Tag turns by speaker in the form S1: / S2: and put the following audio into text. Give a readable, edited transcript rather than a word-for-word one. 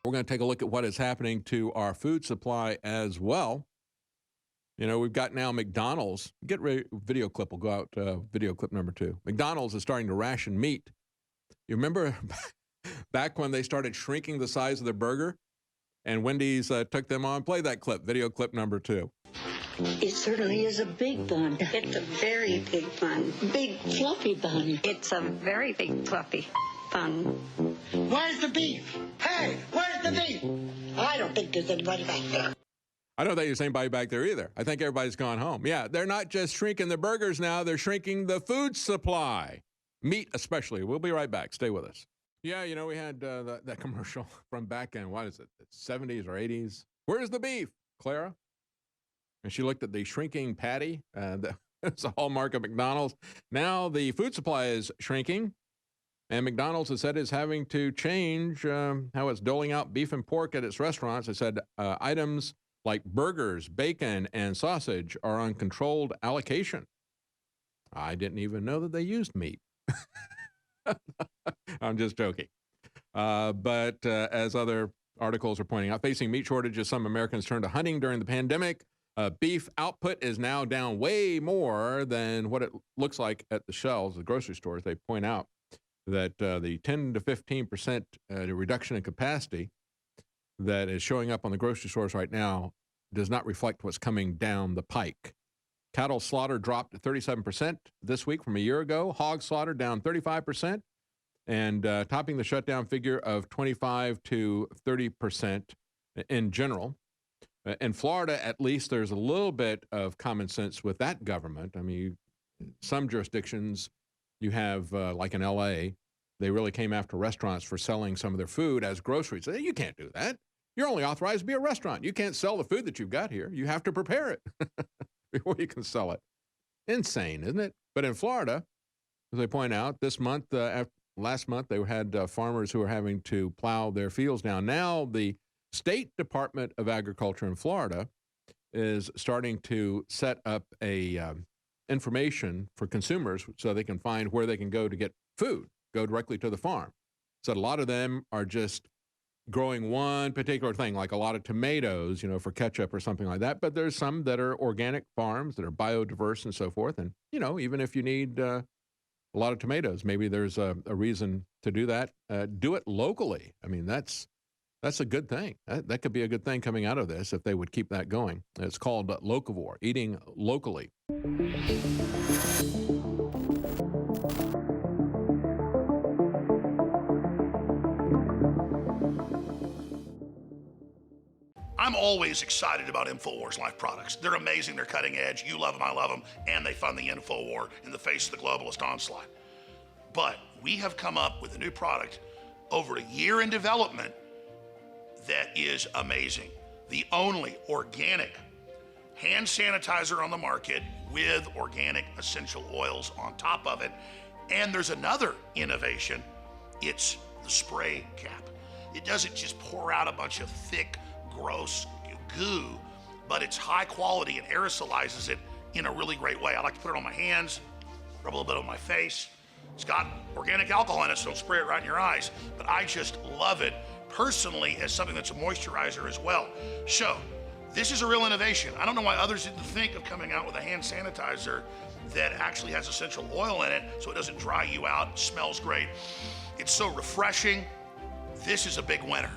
S1: We're going to take a look at what is happening to our food supply as well. You know, we've got now McDonald's. Get ready, video clip will go out, video clip number 2. McDonald's is starting to ration meat. You remember back when they started shrinking the size of the burger and Wendy's took them on? Play that clip, video clip number 2.
S2: It certainly is a big bun.
S3: It's a very big bun.
S2: Big fluffy bun.
S3: It's a very big fluffy bun.
S2: Where's the beef? Hey, where's the beef? I don't think there's anybody back there.
S1: I don't think there's anybody back there either. I think everybody's gone home. Yeah, they're not just shrinking the burgers now, they're shrinking the food supply. Meat especially. We'll be right back. Stay with us. Yeah, you know, we had that commercial from back in, what is it, the 70s or 80s? Where's the beef, Clara? And she looked at the shrinking patty. That's a hallmark of McDonald's. Now the food supply is shrinking, and McDonald's has said is having to change how it's doling out beef and pork at its restaurants. It said items like burgers, bacon, and sausage are on controlled allocation. I didn't even know that they used meat. I'm just joking. But as other articles are pointing out, facing meat shortages, some Americans turned to hunting during the pandemic. Beef output is now down way more than what it looks like at the shelves, the grocery stores. They point out that the 10 to 15% reduction in capacity that is showing up on the grocery stores right now does not reflect what's coming down the pike. Cattle slaughter dropped 37% this week from a year ago. Hog slaughter down 35%, and topping the shutdown figure of 25 to 30% in general. In Florida, at least, there's a little bit of common sense with that government. I mean, some jurisdictions you have, like in L.A., they really came after restaurants for selling some of their food as groceries. You can't do that. You're only authorized to be a restaurant. You can't sell the food that you've got here. You have to prepare it before you can sell it. Insane, isn't it? But in Florida, as they point out, this month, last month, they had farmers who were having to plow their fields down. Now, the State Department of Agriculture in Florida is starting to set up a information for consumers so they can find where they can go to get food, go directly to the farm. So a lot of them are just growing one particular thing, like a lot of tomatoes, you know, for ketchup or something like that. But there's some that are organic farms that are biodiverse and so forth. And, you know, even if you need a lot of tomatoes, maybe there's a reason to do that. Do it locally. I mean, that's a good thing. That could be a good thing coming out of this if they would keep that going. It's called locavore, eating locally.
S4: I'm always excited about InfoWars Life products. They're amazing, they're cutting edge, you love them, I love them, and they fund the InfoWar in the face of the globalist onslaught. But we have come up with a new product over a year in development that is amazing. The only organic hand sanitizer on the market with organic essential oils on top of it. And there's another innovation. It's the spray cap. It doesn't just pour out a bunch of thick, gross goo, but it's high quality and aerosolizes it in a really great way. I like to put it on my hands, rub a little bit on my face. It's got organic alcohol in it, so don't spray it right in your eyes. But I just love it personally as something that's a moisturizer as well. So this is a real innovation. I don't know why others didn't think of coming out with a hand sanitizer that actually has essential oil in it so it doesn't dry you out, it smells great. It's so refreshing. This is a big winner.